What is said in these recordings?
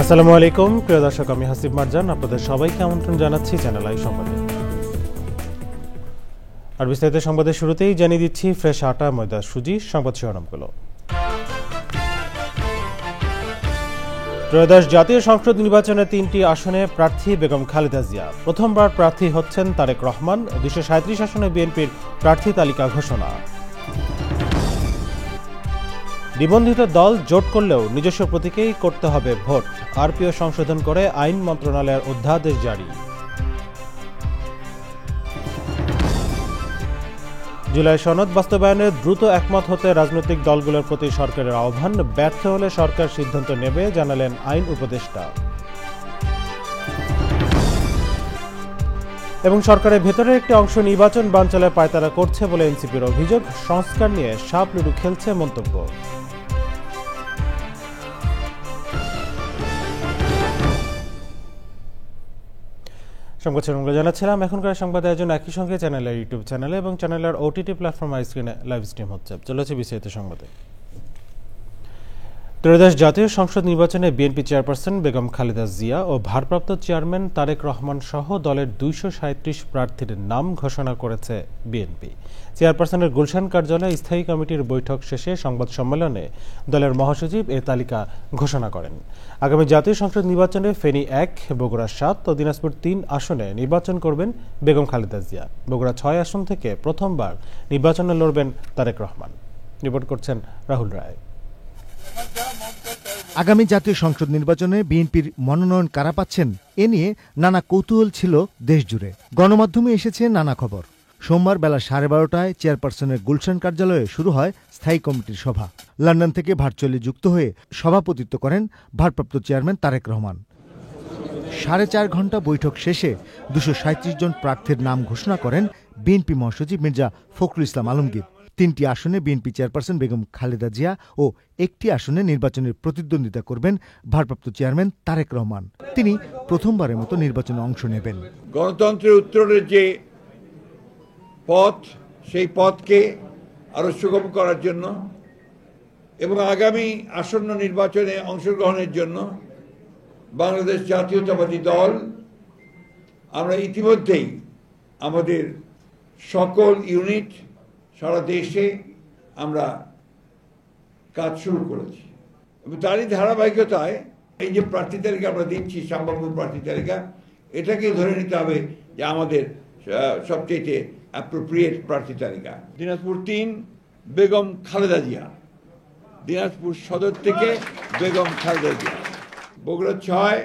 আসসালামু আলাইকুম প্রিয় দর্শক, আমি হাসিব মারজান আপনাদের সবাইকে আমন্ত্রণ জানাচ্ছি চ্যানেল আই সংবাদে। আর বিস্তারিত সংবাদের শুরুতেই জানিয়ে দিচ্ছি ফ্রেশ আটা, ময়দা, সুজি সংবাদ শিরোনামগুলো। ত্রয়োদশ জাতীয় সংসদ নির্বাচনে 3টি আসনে প্রার্থী বেগম খালেদা জিয়া। প্রথমবার প্রার্থী হচ্ছেন তারেক রহমান। 237 আসনে বিএনপির প্রার্থী তালিকা ঘোষণা। নিবন্ধিত দল জোট করলেও নিজস্ব প্রতীকেই করতে হবে ভোট। আরপিও সংশোধন করে আইন মন্ত্রণালয়ের অধ্যাদেশ জারি। জুলাই সনদ বাস্তবায়নে দ্রুত একমত হতে রাজনৈতিক দলগুলোর প্রতি সরকারের আহ্বান। ব্যর্থ হলে সরকার সিদ্ধান্ত নেবে, জানালেন আইন উপদেষ্টা। এবং সরকারের ভেতরে একটি অংশ নির্বাচন বানচালে পায়তারা করছে বলে এনসিপির অভিযোগ। সংস্কার নিয়ে সাপ লুডু খেলছে মন্তব্য। সংবাদ শিরোনামগুলো জানাচ্ছিলাম। এখনকার সংবাদ আয়োজন একই সঙ্গে চ্যানেলের ইউটিউব চ্যানেলে এবং চ্যানেলের ওটিটি প্ল্যাটফর্ম স্ক্রিনে লাইভ স্ট্রিম হচ্ছে। চলেছে বিস্তারিত সংবাদে। ত্রয়োদশ জাতীয় সংসদ নির্বাচনে বিএনপি চেয়ারপারসন বেগম খালেদা জিয়া ও ভারপ্রাপ্ত চেয়ারম্যান তারেক রহমান সহ দলের 237 প্রার্থীর নাম ঘোষণা করেছে বিএনপি। চেয়ারপারসনের গুলশান কার্যালয়ে স্থায়ী কমিটির বৈঠক শেষে সংবাদ সম্মেলনে দলের মহাসচিব এ তালিকা ঘোষণা করেন। আগামী জাতীয় সংসদ নির্বাচনে ফেনী 1, বগুড়া 7 ও দিনাজপুর 3 আসনে নির্বাচন করবেন বেগম খালেদা জিয়া। বগুড়া 6 আসন থেকে প্রথমবার নির্বাচনে লড়বেন তারেক রহমান। রিপোর্ট করছেন রাহুল রায়। আগামী জাতীয় সংসদ নির্বাচনে বিএনপির মনোনয়ন কারা পাচ্ছেন এ নিয়ে নানা কৌতূহল ছিল দেশজুড়ে। গণমাধ্যমে এসেছে নানা খবর। সোমবার বেলা 12:30টায় চেয়ারপারসনের গুলশান কার্যালয়ে শুরু হয় স্থায়ী কমিটির সভা। লন্ডন থেকে ভার্চুয়ালি যুক্ত হয়ে সভাপতিত্ব করেন ভারপ্রাপ্ত চেয়ারম্যান তারেক রহমান। 4.5 ঘণ্টা বৈঠক শেষে 237 জন প্রার্থীর নাম ঘোষণা করেন বিএনপি মহাসচিব মির্জা ফখরুল ইসলাম আলমগীর। 3টি আসনে বিএনপি চেয়ারপারসন বেগম খালেদা জিয়া ও 1টি আসনে নির্বাচনের প্রতিদ্বন্দ্বিতা করবেন ভারপ্রাপ্ত চেয়ারম্যান তারেক রহমান। তিনি প্রথমবারের মতো নির্বাচনে অংশ নেবেন। গণতন্ত্রের উত্তরের যে পথ, সেই পথকে আরো সুগম করার জন্য এবং আগামী আসন্ন নির্বাচনে অংশগ্রহণের জন্য বাংলাদেশ জাতীয়তাবাদী দল আমরা ইতিমধ্যেই আমাদের সকল ইউনিট সারা দেশে আমরা কাজ শুরু করেছি এবং তারই ধারাবাহিকতায় এই যে প্রার্থী তালিকা আমরা দিচ্ছি, সম্ভাব্য প্রার্থী তালিকা, এটাকে ধরে নিতে হবে যে আমাদের সবচেয়ে অ্যাপ্রোপ্রিয়েট প্রার্থী তালিকা। দিনাজপুর 3 বেগম খালেদা জিয়া, দিনাজপুর সদর থেকে বেগম খালেদা জিয়া। বগুড়া 6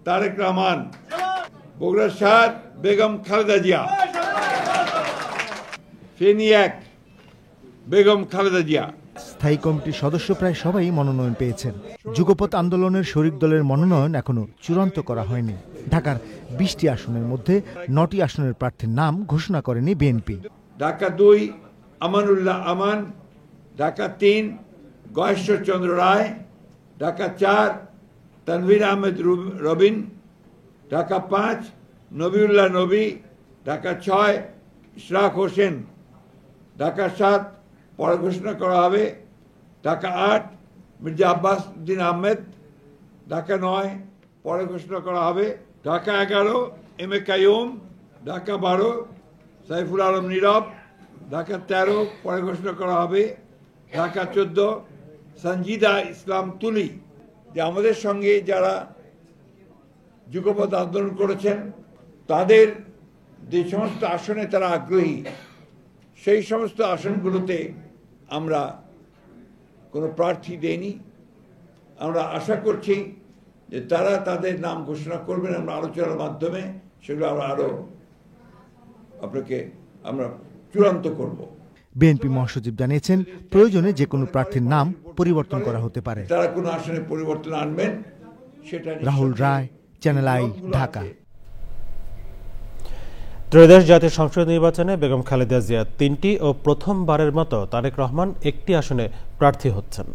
তারেক রহমান, বগুড়া 7 বেগম খালেদা জিয়া। ফেনী 1 বেগম খালেদা জিয়া। স্থায়ী কমিটির সদস্য প্রায় সবাই মনোনয়ন পেয়েছেন। যুগপৎ আন্দোলনের শরিক দলের মনোনয়ন এখনো চূড়ান্ত করা হয়নি। ঢাকার 20টি আসনের মধ্যে 9টি আসনের প্রার্থীর নাম ঘোষণা করেনি বিএনপি। ঢাকা 2 আমানুল্লাহ আমান, ঢাকা 3 গয়েশ্বর চন্দ্র রায়, ঢাকা 4 তানভীর আহমেদ রবিন, ঢাকা 5 নবিউল্লাহ নবী, ঢাকা 6 ইশরাক হোসেন, ঢাকা 7 পরে ঘোষণা করা হবে, ঢাকা 8 মির্জা আব্বাস উদ্দিন আহমেদ, ঢাকা 9 পরে ঘোষণা করা হবে, ঢাকা 11 এম এ কাইয়ুম, ঢাকা 12 সাইফুল আলম নীরব, ঢাকা 13 পরে ঘোষণা করা হবে, ঢাকা 14 সঞ্জিদা ইসলাম তুলি। যে আমাদের সঙ্গে যারা যুগপৎ আন্দোলন করেছেন তাদের যে সমস্ত আসনে তারা আগ্রহী, সেই সমস্ত আসনগুলোতে আমরা কোনো প্রার্থী দেইনি। আমরা আশা করছি যে তারা তাদের নাম ঘোষণা করবেন। আমরা আলোচনার মাধ্যমে সেগুলো আমরা আরো আপনাকে আমরা চূড়ান্ত করব। বিএনপি মহাসচিব জানিয়েছেন, প্রয়োজনে যে কোনো প্রার্থীর নাম পরিবর্তন করা হতে পারে। তারা কোনো আসনে পরিবর্তন আনবেন সেটা। রাহুল রায়, চ্যানেল আই, ঢাকা। ত্রয়োদশ জাতীয় সংসদ নির্বাচনে বেগম খালেদা জিয়া 3টি ও প্রথমবারের মতো তারেক রহমান 1টি আসনে প্রার্থী হচ্ছেন।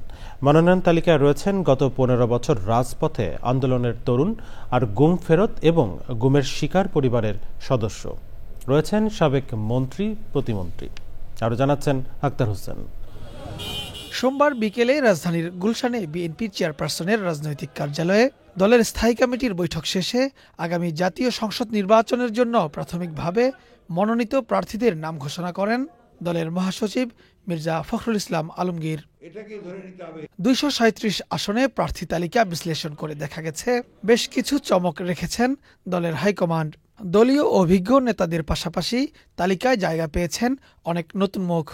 মনোনয়ন তালিকায় রয়েছেন গত 15 বছর রাজপথে আন্দোলনের তরুণ আর গুম ফেরত এবং গুমের শিকার পরিবারের সদস্য। রয়েছেন সাবেক মন্ত্রী, প্রতিমন্ত্রী। আরও জানাচ্ছেন আক্তার হোসেন। সোমবার বিকেলে রাজধানীর গুলশানে বিএনপি চেয়ারপারসনের রাজনৈতিক কার্যালয়ে দলের স্থায়ী কমিটির বৈঠক শেষে আগামী জাতীয় সংসদ নির্বাচনের জন্য প্রাথমিকভাবে মনোনীত প্রার্থীদের নাম ঘোষণা করেন দলের মহাসচিব মির্জা ফখরুল ইসলাম আলমগীর। 237 আসনে প্রার্থী তালিকা বিশ্লেষণ করে দেখা গেছে বেশ কিছু চমক রেখেছেন দলের হাইকমান্ড। দলীয় অভিজ্ঞ নেতাদের পাশাপাশি তালিকায় জায়গা পেয়েছেন অনেক নতুন মুখ,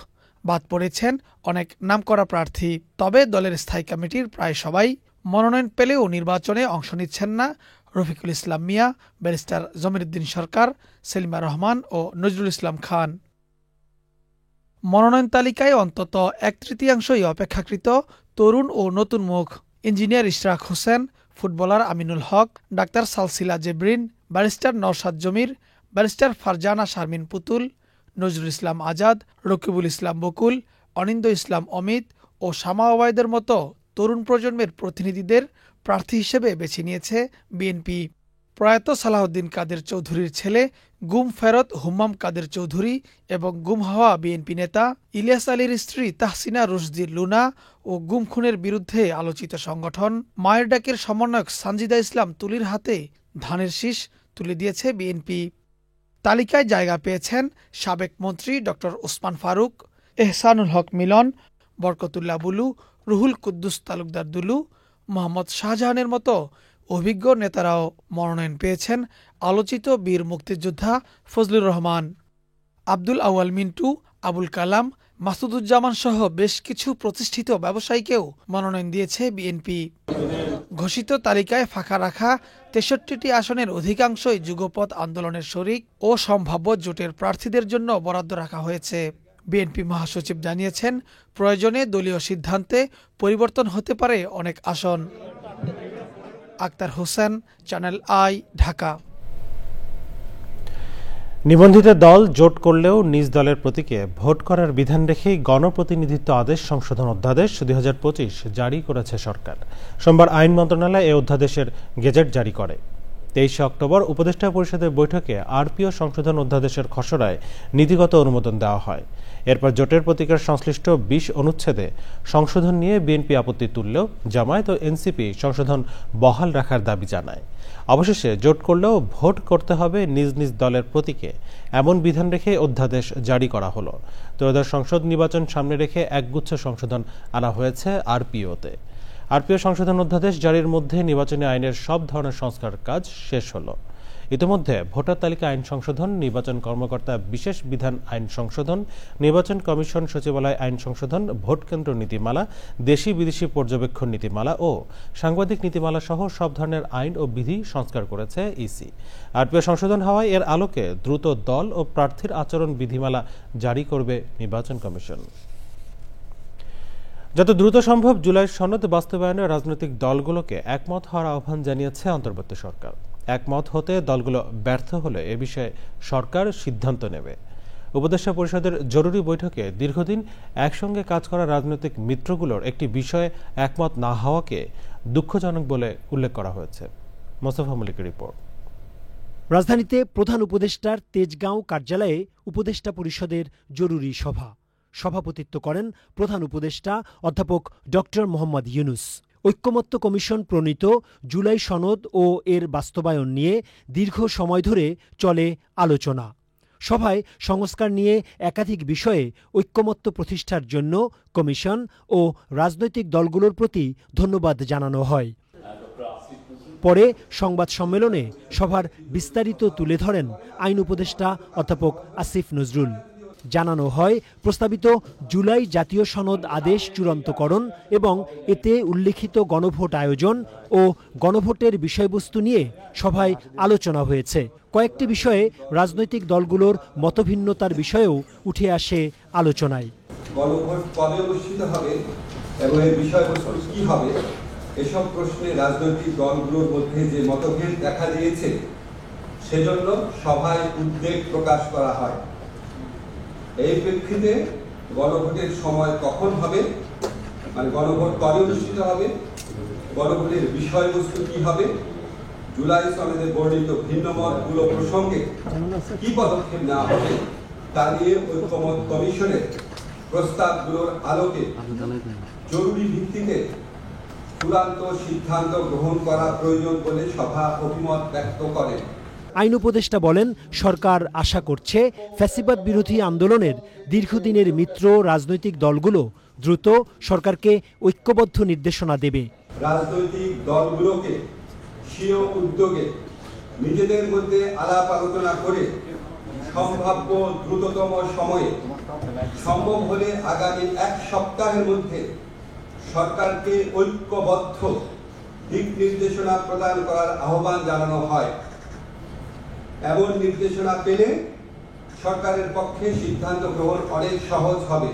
বাদ পড়েছেন অনেক নামকরা প্রার্থী। তবে দলের স্থায়ী কমিটির প্রায় সবাই মনোনয়ন পেলেও নির্বাচনে অংশ নিচ্ছেন না রফিকুল ইসলাম মিয়া, ব্যারিস্টার জমিরুদ্দিন সরকার, সেলিমা রহমান ও নজরুল ইসলাম খান। মনোনয়ন তালিকায় অন্তত 1/3 অপেক্ষাকৃত তরুণ ও নতুন মুখ। ইঞ্জিনিয়ার ইশরাক হোসেন, ফুটবলার আমিনুল হক, ডাক্তার সালসিলা জেবরিন, ব্যারিস্টার নওশাদ জমির, ব্যারিস্টার ফারজানা শারমিন পুতুল, নজরুল ইসলাম আজাদ, রকিবুল ইসলাম বকুল, অনিন্দ ইসলাম অমিত ও শামা ওবায়দের মতো তরুণ প্রজন্মের প্রতিনিধিদের প্রার্থী হিসেবে বেছে নিয়েছে বিএনপি। প্রয়াত সালাউদ্দিন কাদের চৌধুরীর ছেলে গুম ফেরত হুম্মাম কাদের চৌধুরী এবং গুম হওয়া বিএনপি নেতা ইলিয়াস আলীর স্ত্রী তাহসিনা রুশদি লুনা ও গুম খুনের বিরুদ্ধে আলোচিত সংগঠন মায়ের ডাকের সমন্বয়ক সানজিদা ইসলাম তুলির হাতে ধানের শীষ তুলে দিয়েছে বিএনপি। তালিকায় জায়গা পেয়েছেন সাবেক মন্ত্রী ড. ওসমান ফারুক, এহসানুল হক মিলন, বরকতুল্লাহ বুলু, রুহুল কুদ্দুস তালুকদার দুলু, মোহাম্মদ শাহজাহানের মতো অভিজ্ঞ নেতারাও মনোনয়ন পেয়েছেন আলোচিত বীর মুক্তিযোদ্ধা ফজলুর রহমান, আব্দুল আউয়াল মিন্টু, আবুল কালাম, মাসুদুজ্জামান সহ বেশ কিছু প্রতিষ্ঠিত ব্যবসায়ীকেও মনোনয়ন দিয়েছে বিএনপি। ঘোষিত তালিকায় ফাঁকা রাখা 63টি আসনের অধিকাংশই যুগপৎ আন্দোলনের শরিক ও সম্ভাব্য জোটের প্রার্থীদের জন্য বরাদ্দ রাখা হয়েছে। বিএনপি মহাসচিব জানিয়েছেন, প্রয়োজনে দলীয় সিদ্ধান্তে পরিবর্তন হতে পারে অনেক আসন। Akter Hossain, channel I, Dhaka. নিবন্ধিত দল জোট করলেও নিজ দলের প্রতীকে ভোট করার বিধান রেখেই গণপ্রতিনিধিত্ব আদেশ সংশোধন অধ্যাদেশ 2025 জারি করেছে সরকার। সোমবার আইন মন্ত্রণালয় এই অধ্যাদেশের গেজেট জারি করে। 23 অক্টোবর উপদেষ্টা পরিষদের বৈঠকে আরপিও সংশোধন অধ্যাদেশের খসড়ায় নীতিগত অনুমোদন দেওয়া হয়। এরপর জোটের প্রতীকের সংশ্লিষ্ট 20 অনুচ্ছেদে সংশোধন নিয়ে বিএনপি আপত্তি তুললেও জামায়াত ও এনসিপি সংশোধন বহাল রাখার দাবি জানায়। অবশেষে জোট করলেও ভোট করতে হবে নিজ নিজ দলের প্রতীকে, এমন বিধান রেখে অধ্যাদেশ জারি করা হলো। ত্রয়োদশ সংসদ নির্বাচন সামনে রেখে একগুচ্ছ সংশোধন আনা হয়েছে আরপিওতে। আরপিও সংশোধন অধ্যাদেশ জারির মধ্যে নির্বাচনী আইনের সব ধরনের সংস্কার কাজ শেষ হলো। ইতিমধ্যে ভোটার তালিকা আইন সংশোধন, নির্বাচন কর্মকর্তা বিশেষ বিধান আইন সংশোধন, নির্বাচন কমিশন সচিবালয় আইন সংশোধন, ভোট কেন্দ্র নীতিমালা, দেশি বিদেশি পর্যবেক্ষণ নীতিমালা ও সাংবাদিক নীতিমালা সহ সব ধরনের আইন ও বিধি সংস্কার করেছে ইসি। আরপিও সংশোধন হওয়ায় এর আলোকে দ্রুত দল ও প্রার্থীর আচরণ বিধিমালা জারি করবে নির্বাচন কমিশন। যত দ্রুত সম্ভব জুলাই সনদ বাস্তবায়নে রাজনৈতিক দলগুলোকে একমত হওয়ার আহ্বান জানিয়েছে অন্তর্বর্তী সরকার। একমত হতে দলগুলো ব্যর্থ হলে এ বিষয়ে সরকার সিদ্ধান্ত নেবে। উপদেষ্টা পরিষদের জরুরি বৈঠকে দীর্ঘদিন একসঙ্গে কাজ করা রাজনৈতিক মিত্রগুলোর একটি বিষয়ে একমত না হওয়াকে দুঃখজনক বলে উল্লেখ করা হয়েছে। মোস্তফা মল্লিকের রিপোর্ট। রাজধানীতে প্রধান উপদেষ্টার তেজগাঁও কার্যালয়ে উপদেষ্টা পরিষদের জরুরি সভা সভাপতিত্ব করেন প্রধান উপদেষ্টা অধ্যাপক ডক্টর মোহাম্মদ ইউনুস। ঐক্যমত্য কমিশন প্রণীত জুলাই সনদ ও এর বাস্তবায়ন নিয়ে দীর্ঘ সময় ধরে চলে আলোচনা। সভায় সংস্কার নিয়ে একাধিক বিষয়ে ঐক্যমত্য প্রতিষ্ঠার জন্য কমিশন ও রাজনৈতিক দলগুলোর প্রতি ধন্যবাদ জানানো হয়। পরে সংবাদ সম্মেলনে সভার বিস্তারিত তুলে ধরেন আইন উপদেষ্টা অধ্যাপক আসিফ নজরুল। জানানো হয়, প্রস্তাবিত জুলাই জাতীয় সনদ আদেশ চূড়ান্তকরণ এবং এতে উল্লিখিত গণভোট আয়োজন ও গণভোটের বিষয়বস্তু নিয়ে সভায় আলোচনা হয়েছে। কয়েকটি বিষয়ে রাজনৈতিক দলগুলোর মতভিন্নতার বিষয়েও উঠে আসে আলোচনায়। গণভোট কবে অনুষ্ঠিত হবে এবং এর বিষয়বস্তু কি হবে, এসব প্রশ্নে রাজনৈতিক দলগুলোর মধ্যে যে মতভেদ দেখা দিয়েছে সেজন্য সভায় উদ্বেগ প্রকাশ করা হয়। এই প্রেক্ষিতে গণভোটের সময় কখন হবে, মানে গণভোট কবে অনুষ্ঠিত হবে, গণভোটের বিষয়বস্তু কি হবে, জুলাই সনদে বর্ণিত ভিন্ন মতগুলো প্রসঙ্গে কি পদক্ষেপ নেওয়া হবে তা নিয়ে ঐক্যমত কমিশনের প্রস্তাবগুলোর আলোকে জরুরি ভিত্তিতে চূড়ান্ত সিদ্ধান্ত গ্রহণ করা প্রয়োজন বলে সভা অভিমত ব্যক্ত করে। আইন উপদেষ্টা বলেন, সরকার আশা করছে ফ্যাসিবাদ বিরোধী আন্দোলনের দীর্ঘদিনের মিত্র রাজনৈতিক দলগুলো দ্রুত সরকারকে ঐক্যবদ্ধ নির্দেশনা দেবে। রাজনৈতিক দলগুলোকে স্বীয় উদ্যোগে নিজেদের মধ্যে আলাপ আলোচনা করে সম্ভাব্য দ্রুততম সময়ে, সম্ভব হলে আগামী 1 সপ্তাহের মধ্যে সরকারকে ঐক্যবদ্ধ দিক নির্দেশনা প্রদান করার আহ্বান জানানো হয়। এমন নির্দেশনা পেলে সরকারের পক্ষে সিদ্ধান্ত গ্রহণ অনেক সহজ হবে।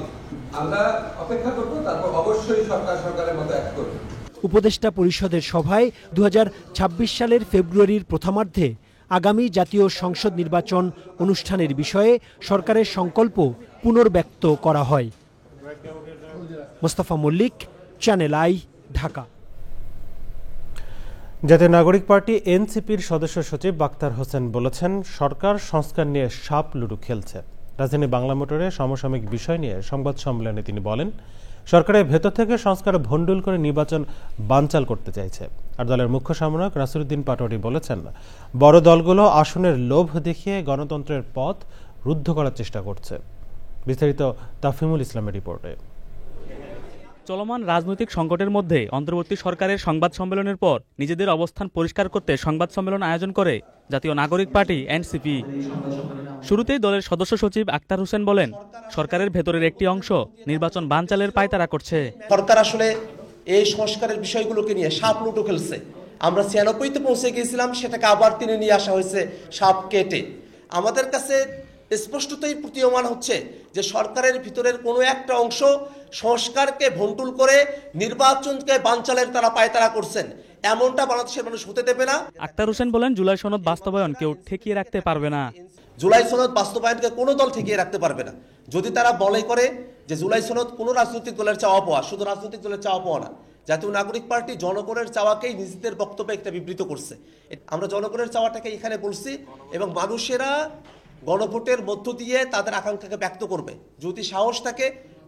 আমরা অপেক্ষা করব, তারপর অবশ্যই সরকারের মতো এক করবে। উপদেষ্টা পরিষদের সভায় 2026 সালের ফেব্রুয়ারির প্রথমার্ধে আগামী জাতীয় সংসদ নির্বাচন অনুষ্ঠানের বিষয়ে সরকারের সংকল্প পুনর্ব্যক্ত করা হয়। Mostafa Mallik, channel I, Dhaka. জাতীয় নাগরিক পার্টি এনসিপির সদস্য সচিব আক্তার হোসেন বলেছেন, সরকার সংস্কার নিয়ে সাপ লুডু খেলছে। রাজধানী বাংলা মোটরে সমসাময়িক বিষয় নিয়ে সংবাদ সম্মেলনে তিনি বলেন, সরকারের ভেতর থেকে সংস্কার ভণ্ডুল করে নির্বাচন বানচাল করতে চাইছে। আর দলের মুখ্য সমন্বয়ক নাসিরুদ্দিন পাটোয়ারি বলেছেন, বড় দলগুলো আসনের লোভ দেখিয়ে গণতন্ত্রের পথ রুদ্ধ করার চেষ্টা করছে। বিস্তারিত তাফহিমুল ইসলামের রিপোর্টে। চলমান রাজনৈতিক সংকটের মধ্যে অন্তর্বর্তী সরকারের সংবাদ সম্মেলনের পর নিজেদের অবস্থান পরিষ্কার করতে সংবাদ সম্মেলন আয়োজন করে জাতীয় নাগরিক পার্টি এনসিপি। শুরুতেই দলের সদস্য সচিব আক্তার হোসেন বলেন, সরকারের ভেতরের একটি অংশ নির্বাচন বানচালের পায়তারা করছে। সরকার আসলে এই সংস্কারের বিষয়গুলোকে নিয়ে সাপ লুডু খেলছে। আমরা 96-তে পৌঁছে গিয়েছিলাম, সেটাকে আবার টেনে নিয়ে আসা হয়েছে সাপ কেটে। আমাদের কাছে স্পষ্টতই প্রতীয়মান হচ্ছে যে সরকারের ভিতরের কোনো একটা অংশ সংস্কারকে ভণ্ডুল করে নির্বাচনকে বানচালের তারা পায়তারা করছেন। এমনটা বাংলাদেশের মানুষ হতে দেবে না। আক্তার হোসেন বলেন, জুলাই সনদ বাস্তবায়ন কেউ ঠেকিয়ে রাখতে পারবে না। জুলাই সনদ বাস্তবায়নকে কোনো দল ঠেকিয়ে রাখতে পারবে না। যদি তারা বলে করে যে জুলাই সনদ কোনো রাজনৈতিক দলের চাওয়া পাওয়া, শুধু রাজনৈতিক দলের চাওয়া পাওয়া না, জাতীয় নাগরিক পার্টি জনগণের চাওয়াকেই নিজেদের বক্তব্যে একটা বিবৃত করছে। আমরা জনগণের চাওয়াটাকে এখানে বলছি এবং মানুষেরা গণভোটের মধ্য দিয়ে তাদের আকাঙ্ক্ষাকে ব্যক্ত করবে। যদি সাহস থাকে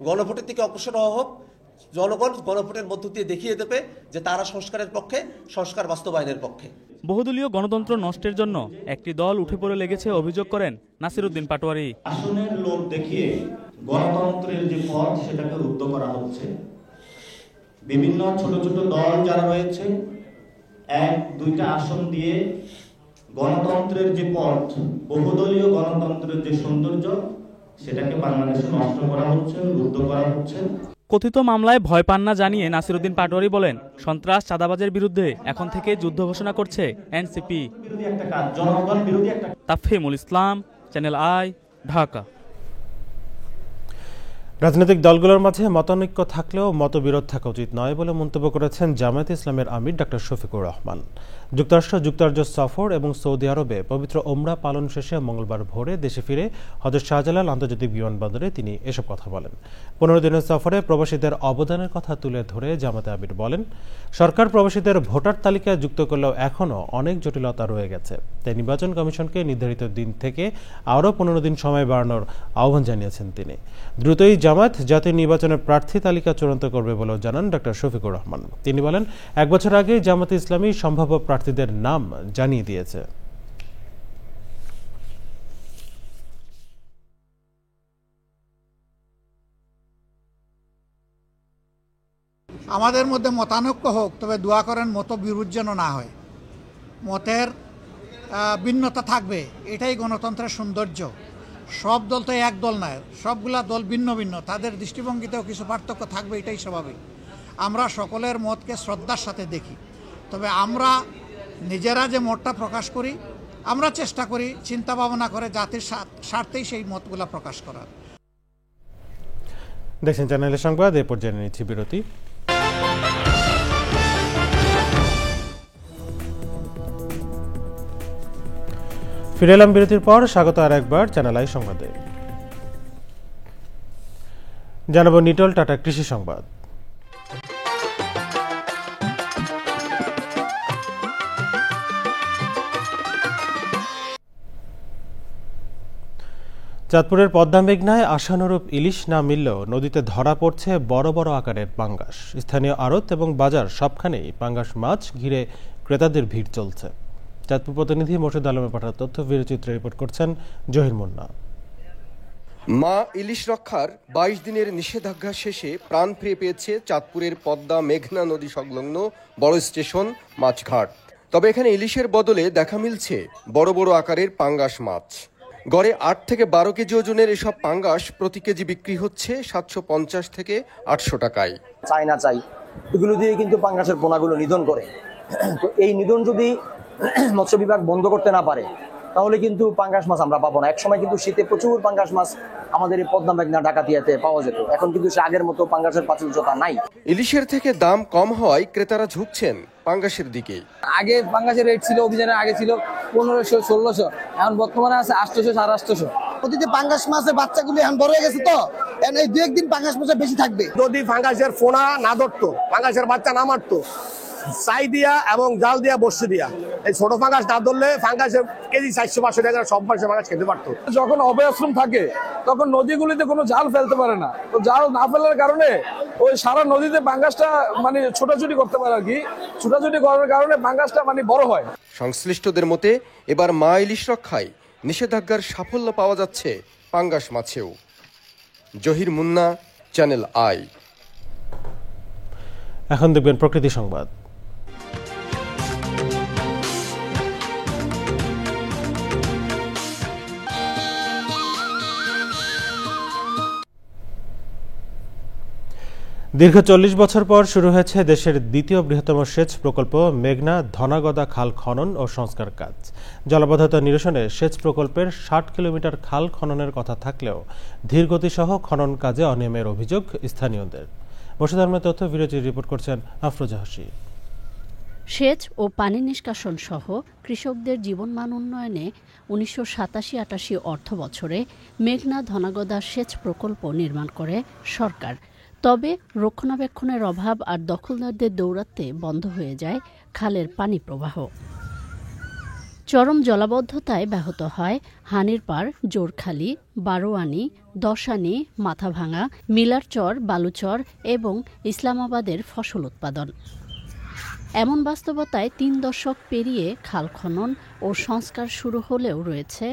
গণভোটের থেকে অগ্রসর হওয়া হোক, জনগণ গণভোটের মধ্য দিয়ে দেখিয়ে দেবে যে তারা সংস্কারের পক্ষে, সংস্কার বাস্তবায়নের পক্ষে। বহুদলীয় গণতন্ত্র নষ্টের জন্য একটি দল উঠে পড়ে লেগেছে অভিযোগ করেন নাসিরুদ্দিন পাটোয়ারি। আসনের লোভ দেখিয়ে গণতন্ত্রের যে পথ সেটাকে রুদ্ধ করা হচ্ছে। বিভিন্ন ছোট ছোট দল যারা রয়েছে 1-2টা আসন দিয়ে গণতন্ত্রের যে পথ, বহুদলীয় গণতন্ত্রের যে সৌন্দর্য, সেটাকে বাংলাদেশে নষ্ট করা হচ্ছে, রুদ্ধ করা হচ্ছে। কথিত মামলায় ভয় পান না জানিয়ে নাসিরুদ্দিন পাটোয়ারি বলেন, সন্ত্রাস চাঁদাবাজের বিরুদ্ধে এখন থেকে যুদ্ধ ঘোষণা করছে NCP. Tafhimul Islam, channel I, Dhaka. রাজনৈতিক দলগুলোর মাঝে মতানৈক্য থাকলেও মতবিরোধ থাকা উচিত নয় বলে মন্তব্য করেছেন জামায়াতে ইসলামের আমির ডক্টর শফিকুর রহমান। যুক্তরাষ্ট্র, যুক্তরাজ্য সফর এবং সৌদি আরবে পবিত্র ওমরা পালন শেষে মঙ্গলবার ভোরে দেশে ফিরে হযরত শাহজালাল আন্তর্জাতিক বিমানবন্দরে তিনি এসব কথা বলেন। 15 দিনের সফরে প্রবাসীদের অবদানের কথা তুলে ধরে জামায়াতে আমির বলেন, সরকার প্রবাসীদের ভোটার তালিকায় যুক্ত করলেও এখনও অনেক জটিলতা রয়ে গেছে। তাই নির্বাচন কমিশনকে নির্ধারিত দিন থেকে আরও 15 দিন সময় বাড়ানোর আহ্বান জানিয়েছেন তিনি। দ্রুতই জামায়াত জাতীয় নির্বাচনের প্রার্থী তালিকা চূড়ান্ত করবে বলেও জানান ডক্টর শফিকুর রহমান। তিনি বলেন, 1 বছর আগেই জামায়াতে ইসলামী সম্ভাব্য প্রার্থীদের নাম জানিয়ে দিয়েছে। আমাদের মধ্যে মতানৈক্য হোক, তবে দোয়া করেন মতবিরোধ যেন না হয়। মতের ভিন্নতা থাকবে, এটাই গণতন্ত্রের সৌন্দর্য। সব দল তো এক দল নয়, সবগুলা দল ভিন্ন ভিন্ন, তাদের দৃষ্টিভঙ্গিতেও কিছু পার্থক্য থাকবে, এটাই স্বাভাবিক। আমরা সকলের মতকে শ্রদ্ধার সাথে দেখি, তবে আমরা নিজেরা যে মতটা প্রকাশ করি আমরা চেষ্টা করি চিন্তা ভাবনা করে জাতির স্বার্থেই সেই মতগুলো প্রকাশ করার। দেখছেন চ্যানেলের সংবাদ, এ পর্যায়ে নিচ্ছি বিরতি। ফিরে এলাম বিরতির পর, স্বাগত আর একবার চ্যানেল আই সংবাদে। জানাবো নিটল টাটা কৃষি সংবাদ। চাঁদপুরের পদ্মা মেঘনায় আশানুরূপ ইলিশ না মিললেও নদীতে ধরা পড়ছে বড় বড় আকারের পাঙ্গাস। স্থানীয় আড়ত এবং বাজার সবখানেই পাঙ্গাস মাছ ঘিরে ক্রেতাদের ভিড় চলছে। চাঁদপুর প্রতিনিধি মোর্শেদ আলমের পাঠানো তথ্য ভিডিওচিত্রে রিপোর্ট করছেন জহির মুন্না। মা ইলিশ রক্ষার 22 দিনের নিষেধাজ্ঞা শেষে প্রাণ ফিরে পেয়েছে চাঁদপুরের পদ্মা মেঘনা নদী সংলগ্ন বড় স্টেশন মাছঘাট। তবে এখানে ইলিশের বদলে দেখা মিলছে বড় বড় আকারের পাঙ্গাস মাছ। গড়ে 8 থেকে 12 কেজি ওজনের এসব পাঙ্গাস প্রতি কেজি বিক্রি হচ্ছে 750 থেকে 800 টাকায়। চাই না চাই এগুলো দিয়ে কিন্তু পাঙ্গাসের পোনাগুলো নিধন করে। তো এই নিধন যদি মৎস্য বিভাগ বন্ধ করতে না পারে তাহলে কিন্তু পাঙ্গাস মাছ আমরা পাবো না। একসময় কিন্তু শীতে প্রচুর পাঙ্গাস মাছ আমাদের এই পদ্মা মেঘনা ডাকাতিয়াতে পাওয়া যেত, এখন কিন্তু সে আগের মতো পাঙ্গাসের প্রাচুর্যতা নাই। ইলিশের থেকে দাম কম হওয়ায় ক্রেতারা ঝুঁকছেন পাঙ্গাসের দিকে। আগে পাঙ্গাসের রেট ছিল, অভিযানের আগে ছিল 1500 1600, এখন বর্তমানে আছে 800 850। প্রতিটি পাঙ্গাস মাছের বাচ্চাগুলি এখন বড় হয়ে গেছে, তো এই 2-1 দিন পাঙ্গাস মাছ বেশি থাকবে। যদি পাঙ্গাসের ফোনা না ধরতো, পাঙ্গাসের বাচ্চা না মারতো, ছাই দিয়া এবং জাল দিয়া বসে দিয়া, এই ছোট পাঙ্গাস না ধরলে পাঙ্গাসের কেজি 400-500 টাকা সব মানুষের পাঙ্গাস খেতে পারতো। যখন অভয়াশ্রম থাকে তখন নদীগুলিতে কোনো জাল ফেলতে পারে না, তো জাল না ফেলার কারণে ওই সারা নদীতে পাঙ্গাসটা মানে ছোটাছুটি করতে পারে আর কি। ছোটাছুটি করার কারণে পাঙ্গাসটা মানে বড় হয়। সংশ্লিষ্টদের মতে এবার মা ইলিশ রক্ষায় নিষেধাজ্ঞার সাফল্য পাওয়া যাচ্ছে পাঙ্গাস মাছেও। Zahir Munna, channel I. এখন দেখবেন প্রকৃতি সংবাদ। দীর্ঘ 40 বছর পর শুরু হয়েছে দেশের দ্বিতীয় বৃহত্তম সেচ প্রকল্প মেঘনা ধনাগদা খাল খনন ও সংস্কার কাজ। জলাবদ্ধতা নিরসনে সেচ প্রকল্পের 60 কিলোমিটার খাল খননের কথা থাকলেও ধীরগতিসহ খনন কাজে অনিয়মের অভিযোগ স্থানীয়দের। মোর্শেদ আলমের তথ্য ভিডিওটি রিপোর্ট করছেন আফরোজা হাসি। সেচ ও পানি নিষ্কাশন সহ কৃষকদের জীবনমান উন্নয়নে 1987-88 অর্থ বছরে মেঘনা ধনাগদা সেচ প্রকল্প নির্মাণ করে সরকার। তবে রক্ষণাবেক্ষণের অভাব আর দখলদারদের দৌরাত্ম্যে বন্ধ হয়ে যায় খালের পানি প্রবাহ। চরম জলাবদ্ধতায় ব্যাহত হয় হানিরপাড়, জোরখালি, বারোয়ানি, দশানি, মাথাভাঙা, মিলারচর, বালুচর এবং ইসলামাবাদের ফসল উৎপাদন। এমন বাস্তবতায় 3 দশক পেরিয়ে খাল খনন ও সংস্কার শুরু হলেও রয়েছে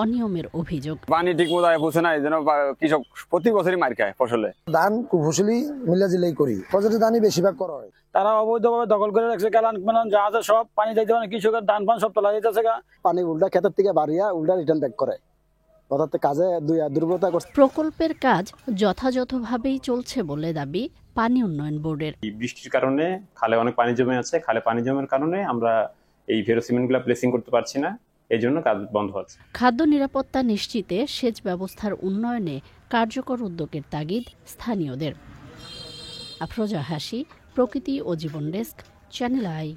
অনিয়মের অভিযোগ। পানি ঠিক মতো পৌঁছে না, এই জন্য কৃষক প্রতি বছরই মার খায় ফসলে। ধান কুফসলি মিলাজিলাই করি, প্রজাতি ধানই বেশিরভাগ করা হয়। তারা অবৈধভাবে দখল করে রাখছে কালান যা আছে সব পানি যাইতে পারে, কৃষকের ধান পান সব তোলা যাইতেছে। পানি উল্টা ক্ষেতের থেকে বাড়িয়া উল্টা রিটার্ন ব্যাক করে, অর্থাৎ কাজে দুর্বলতা করছে। প্রকল্পের কাজ যথাযথভাবেই চলছে বলে দাবি পানি উন্নয়ন বোর্ডের। বৃষ্টির কারণে খালে অনেক পানি জমে আছে, খালে পানি জমের কারণে আমরা এই ফেরোসিমেন্টগুলো প্লেসিং করতে পারছি না, এই জন্য কাজ বন্ধ হচ্ছে। খাদ্য নিরাপত্তা নিশ্চিতে সেচ ব্যবস্থার উন্নয়নে কার্যকর উদ্যোগের তাগিদ স্থানীয়দের। আফরোজা হাসি, প্রকৃতি ও জীবন ডেস্ক, চ্যানেল আই।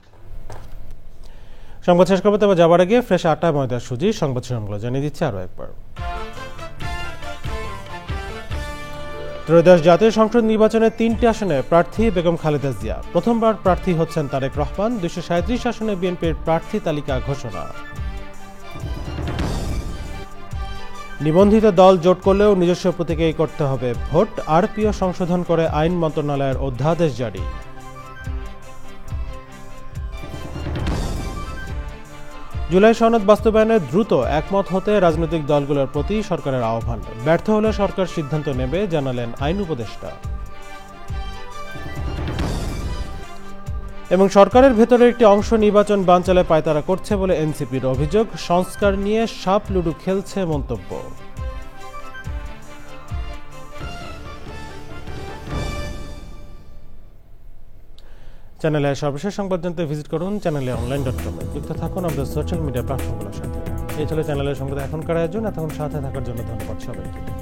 সংবাদ শেষ করবো, তবে যাবার আগে ফ্রেশ আটা ময়দা সুজি সংবাদ শিরোনামগুলো জানিয়ে দিচ্ছে আরও একবার। ত্রয়োদশ জাতীয় সংসদ নির্বাচনে 3টি আসনে প্রার্থী বেগম খালেদা জিয়া। প্রথমবার প্রার্থী হচ্ছেন তারেক রহমান। 237 আসনে বিএনপির প্রার্থী তালিকা ঘোষণা। নিবন্ধিত দল জোট করলেও নিজস্ব প্রতীকেই করতে হবে ভোট। আরপিও সংশোধন করে আইন মন্ত্রণালয়ের অধ্যাদেশ জারি। জুলাই সনদ বাস্তবায়নে দ্রুত একমত হতে রাজনৈতিক দলগুলোর প্রতি সরকারের আহ্বান। ব্যর্থ হলে সরকার সিদ্ধান্ত নেবে, জানালেন আইন উপদেষ্টা। এবং সরকারের ভেতরে একটি অংশ নির্বাচন বানচালে পায়তারা করছে বলে এনসিপির অভিযোগ। সংস্কার নিয়ে সাপ লুডু খেলছে মন্তব্য। চ্যানেলে সর্বশেষ সংবাদ জানতে ভিজিট করুন চ্যানেলে online.com। যুক্ত থাকুন আমাদের সোশ্যাল মিডিয়া প্ল্যাটফর্মগুলোর সাথে। এই ছিল চ্যানেলের সঙ্গে এখনকার আয়োজন। এতক্ষণ সাথে থাকার জন্য ধন্যবাদ সবাইকে।